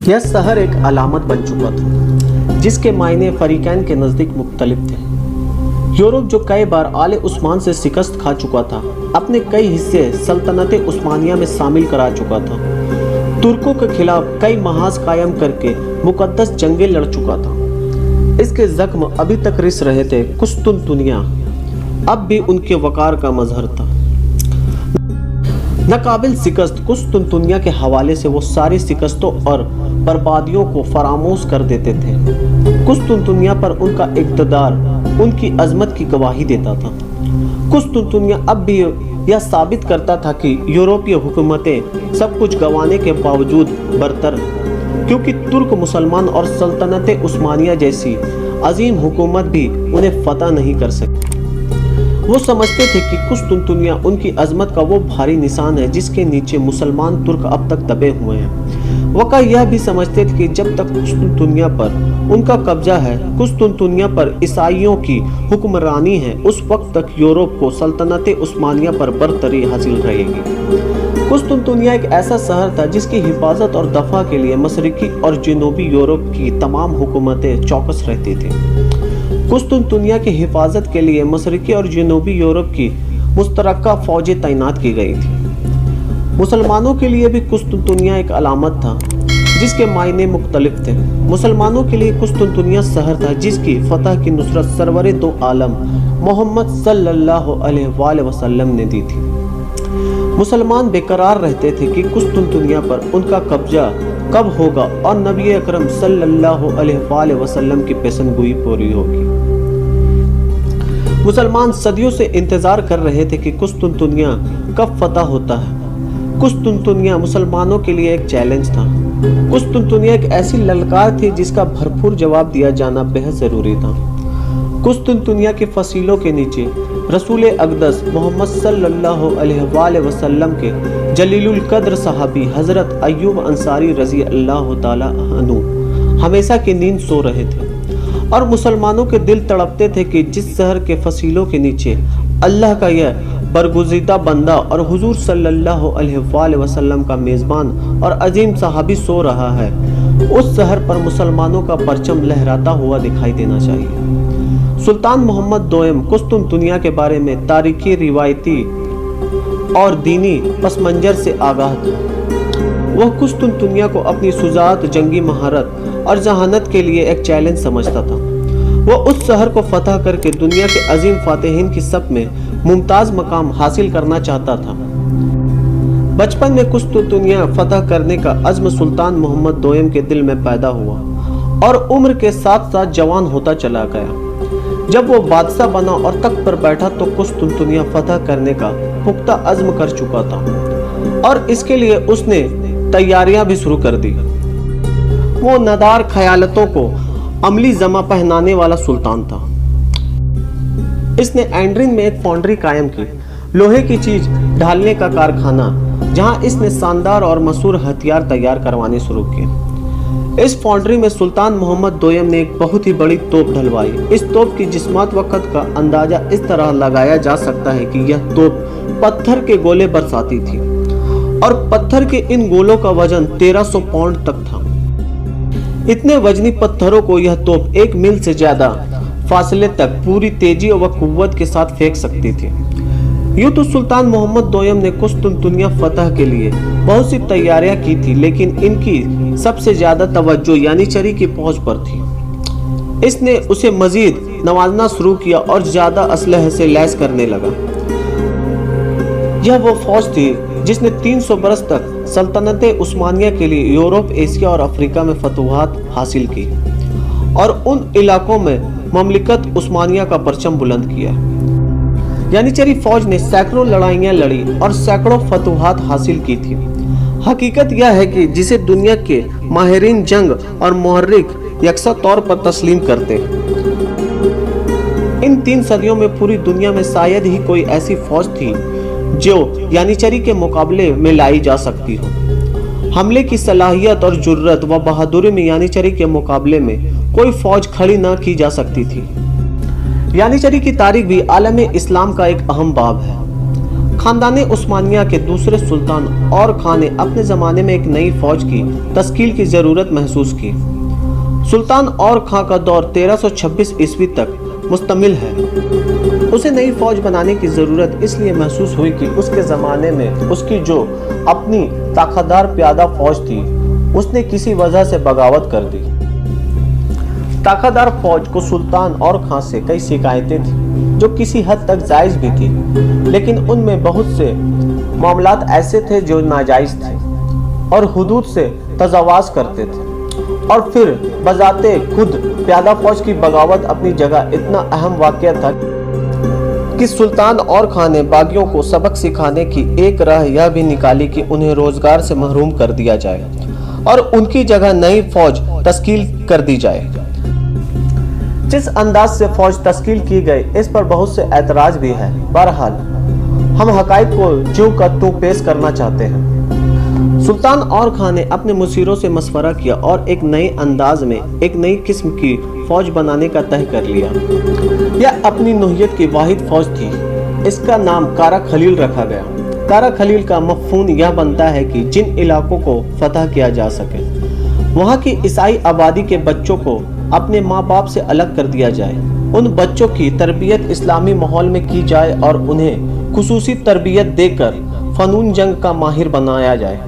यह शहर एक अलामत बन चुका था जिसके मायने फरीकैन के नज़दीक मुख्तलिफ थे। यूरोप जो कई बार आले उस्मान से शिकस्त खा चुका था, अपने कई हिस्से सल्तनत उस्मानिया में शामिल करा चुका था। तुर्कों के खिलाफ कई महाज कायम करके मुकद्दस जंगें लड़ चुका था। इसके जख्म अभी तक रिस रहे थे। कुस्तुनतुनिया अब भी उनके वकार का मजहर था। नाकाबिल शिकस्त कुस्तुनतुनिया के हवाले से वो सारी शिकस्तों और बर्बादियों को फरामोश कर देते थे। कुस्तुनतुनिया पर उनका इक़्तिदार उनकी अजमत की गवाही देता था। कुस्तुनतुनिया अब भी यह साबित करता था कि यूरोपीय हुकूमतें सब कुछ गंवाने के बावजूद बरतर हैं, क्योंकि तुर्क मुसलमान और सल्तनत उस्मानिया जैसी अजीम हुकूमत भी उन्हें फतह नहीं कर सकी। वो समझते थे कि कुस्तुनतुनिया उनकी अजमत का वो भारी निशान है जिसके नीचे मुसलमान तुर्क अब तक दबे हुए हैं। वक़ा यह भी समझते थे कि जब तक कुस्तुनतुनिया पर उनका कब्जा है, कुस्तुनतुनिया पर ईसाइयों की हुक्मरानी है, उस वक्त तक यूरोप को सल्तनत उस्मानिया पर बरतरी हासिल रहेगी। कुस्तुनतुनिया एक ऐसा शहर था जिसकी हिफाजत और दफा के लिए मशरिकी और जनूबी यूरोप की तमाम हुकूमतें चौकस रहती थी। कुस्तुनतुनिया की हिफाजत के लिए मशरिकी और जनूबी यूरोप की मुश्तरका फौजें तैनात की गई थी। मुसलमानों के लिए भी कुस्तुनतुनिया एक अलामत था जिसके मायने मुख्तलिफ थे। मुसलमानों के लिए कुस्तुनतुनिया शहर था जिसकी फतह की नुसरत सरवरे दो आलम मोहम्मद सल्लल्लाहु अलैहि वसल्लम ने दी थी। मुसलमान बेकरार रहते थे कि कुस्तुनतुनिया पर उनका कब्जा कब होगा और नबी अकरम सल्लल्लाहु अलैहि वसल्लम की पेशनगोई पूरी होगी। मुसलमान सदियों से इंतजार कर रहे थे कि कुस्तुनतुनिया कब फतह होता है। कुस्तुनतुनिया मुसलमानों के लिए एक चैलेंज था। कुस्तुनतुनिया एक ऐसी ललकार थी जिसका भरपूर जवाब दिया जाना बेहद जरूरी था। कुस्तुनतुनिया के फसीलों के नीचे रसूल अक़दस मोहम्मद सल्लल्लाहु अलैहि वसल्लम के जलीलुल कद्र सहाबी हजरत अय्यूब अंसारी रज़ी अल्लाह ताला अन्हु हमेशा की नींद सो रहे थे और मुसलमानों के दिल तड़पते थे कि जिस शहर के फसीलों के नीचे अल्लाह का यह बरगुज़ीदा बंदा और हुजूर सल्लल्लाहु अलैहि वसल्लम का मेज़बान और अजीम सहाबी सो रहा है, उस शहर पर मुसलमानों का परचम लहराता हुआ दिखाई देना चाहिए। सुल्तान मोहम्मद दोयम कुस्तुनतुनिया के बारे में तारीखी, रिवायती और दीनी पसमंजर से आगाह था। वह कुस्तुनतुनिया को अपनी शुजाअत, जंगी महारत और जहानत के लिए एक चैलेंज समझता था। वह उस शहर को फतह करके दुनिया के अजीम फातिहीन की सफ में मुमताज मकाम हासिल करना चाहता था। बचपन में कुस्तुनतुनिया फतह करने का अज़्म सुल्तान मोहम्मद दोयम के दिल में पैदा हुआ और उम्र के साथ साथ जवान होता चला गया। जब वो बादशाह बना और तख्त पर बैठा तो कुस्तुनतुनिया फतह करने का पुख्ता अज़्म कर चुका था और इसके लिए उसने तैयारियां भी शुरू कर दी। वो नदार ख्यालतों को अमली जमा पहनाने वाला सुल्तान था। इसने एंड्रिन में एक फाउंड्री कायम की, लोहे की चीज ढालने का कारखाना, जहां इसने शानदार और मशहूर हथियार तैयार करवाने शुरू किए। इस फाउंड्री में सुल्तान मोहम्मद दोयम ने एक बहुत ही बड़ी तोप ढलवाई। इस तोप की जिस्मात वक़्त का अंदाजा इस तरह लगाया जा सकता है कि यह तोप पत्थर के गोले बरसाती थी और पत्थर के इन गोलों का वजन 1300 पाउंड तक था। इतने वजनी पत्थरों को यह तोप 1 मील से ज्यादा फासले तक पूरी तेजी व कुव्वत के साथ फेंक सकती थी। यूं तो सुल्तान मोहम्मद दोयम ने कुस्तुनतुनिया फतह के लिए बहुत सी तैयारियां की थी, लेकिन इनकी सबसे ज्यादा तवज्जो यानीचरी की फौज पर थी। इसने उसे मजीद नवाजना शुरू किया और ज्यादा असलहे से लैस करने लगा। यह वो फौज थी जिसने 300 बरस तक सल्तनत उस्मानिया के लिए यूरोप, एशिया और अफ्रीका में फतूहात हासिल की और उन इलाकों में ममलिकत उस्मानिया का परचम बुलंद किया। यानीचरी फौज ने सैकड़ों लड़ाइयां लड़ी और सैकड़ों फतूहात हासिल की थी। हकीकत यह है कि जिसे दुनिया के माहिरीन जंग और मुहर्रिक यकसा तौर पर तस्लीम करते। इन 3 सदियों में पूरी दुनिया में शायद ही कोई ऐसी फौज थी जो यानीचरी के मुकाबले में लाई जा सकती हो। हमले की सलाहियत और जुर्रत व बहादुरी में यानीचरी के मुकाबले में कोई फौज खड़ी न की जा सकती थी। यानीचरी की तारीख भी आलम इस्लाम का एक अहम बाब है। खानदाने उस्मानिया के दूसरे सुल्तान और खां ने अपने ज़माने में एक नई फौज की तश्कील की ज़रूरत महसूस की। सुल्तान और खां का दौर 1326 ईस्वी तक मुस्तमिल है। उसे नई फौज बनाने की ज़रूरत इसलिए महसूस हुई कि उसके ज़माने में उसकी जो अपनी ताकतदार प्यादा फौज थी उसने किसी वजह से बगावत कर दी। ताकतदार फौज को सुल्तान और खां से कई शिकायतें थी जो किसी हद तक जायज़ भी थी, लेकिन उनमें बहुत से मामलात ऐसे थे जो नाजायज़ थे और हुदूद से तजावाज़ करते थे। और फिर बजाते खुद प्यादा फौज की बगावत अपनी जगह इतना अहम वाक़या था कि सुल्तान और खां ने बागियों को सबक सिखाने की एक राह यह भी निकाली कि उन्हें रोजगार से महरूम कर दिया जाए और उनकी जगह नई फौज तश्कील कर दी जाए। जिस अंदाज से फौज तश्कील की गई इस पर बहुत से ऐतराज भी है। बहरहाल हम हकाइक को ज्यों का त्यों पेश करना चाहते हैं। सुल्तान और खां ने अपने मुशीरों से मशवरा किया और एक नए अंदाज में एक नई किस्म की फौज बनाने का तय कर लिया। यह अपनी नोहियत की वाहिद फौज थी। इसका नाम कारा खलील रखा गया। कारा खलील का मफ़हूम यह बनता है कि जिन इलाकों को फतह किया जा सके वहाँ की ईसाई आबादी के बच्चों को अपने माँ बाप से अलग कर दिया जाए, उन बच्चों की तरबियत इस्लामी माहौल में की जाए और उन्हें खुसूसी तरबियत देकर फनून जंग का माहिर बनाया जाए।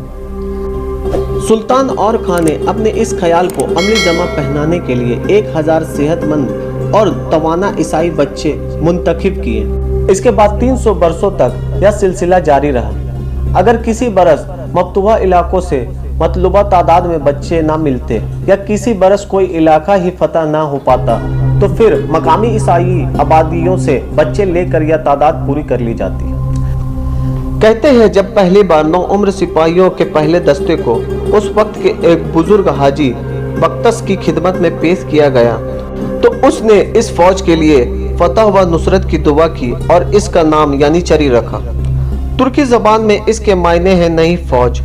सुल्तान और खां ने अपने इस ख्याल को अमली जमा पहनाने के लिए 1000 सेहतमंद और तवाना ईसाई बच्चे मुंतखब किए। इसके बाद 300 बरसों तक यह सिलसिला जारी रहा। अगर किसी बरस मफ्तूहा इलाकों से मतलूबा तादाद में बच्चे ना मिलते या किसी बरस कोई इलाका ही फतह ना हो पाता तो फिर मकामी ईसाई आबादियों से बच्चे लेकर यह तादाद पूरी कर ली जाती। कहते हैं जब पहली बार 9 उम्र सिपाहियों के पहले दस्ते को उस वक्त के एक बुजुर्ग हाजी बख्तस की खिदमत में पेश किया गया तो उसने इस फौज के लिए फतह व नुसरत की दुआ की और इसका नाम यानीचरी रखा। तुर्की जबान में इसके मायने हैं नई फौज।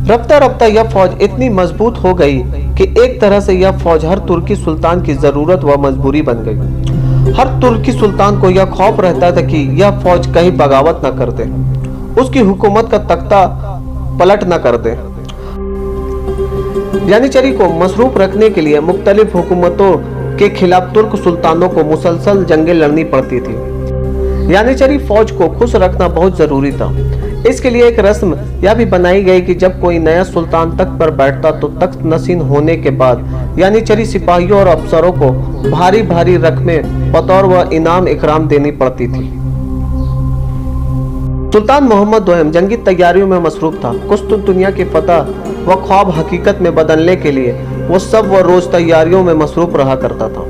रफ्ता रफ्ता यह फौज इतनी मजबूत हो गई कि एक तरह से यह फौज हर तुर्की सुल्तान की जरूरत व मजबूरी बन गई। हर तुर्की सुल्तान को यह खौफ रहता था कि यह फौज कहीं बगावत न कर दे, उसकी हुकूमत का तख्ता पलट न कर दे। यानीचरी को मसरूफ रखने के लिए मुख्तलिफ हुकूमतों के खिलाफ तुर्क सुल्तानों को मुसलसल जंगें लड़नी पड़ती थी। यानीचरी फौज को खुश रखना बहुत जरूरी था। इसके लिए एक रस्म यह भी बनाई गई कि जब कोई नया सुल्तान तख्त पर बैठता तो तख्त नशीन होने के बाद यानीचरी सिपाहियों और अफसरों को भारी भारी रकमें बतौर व इनाम इकराम देनी पड़ती थी। सुल्तान मोहम्मद दोयम जंगी तैयारियों में मसरूफ था। कुस्तुनतुनिया की फतह व ख्वाब हकीकत में बदलने के लिए वो सब रोज तैयारियों में मसरूफ रहा करता था।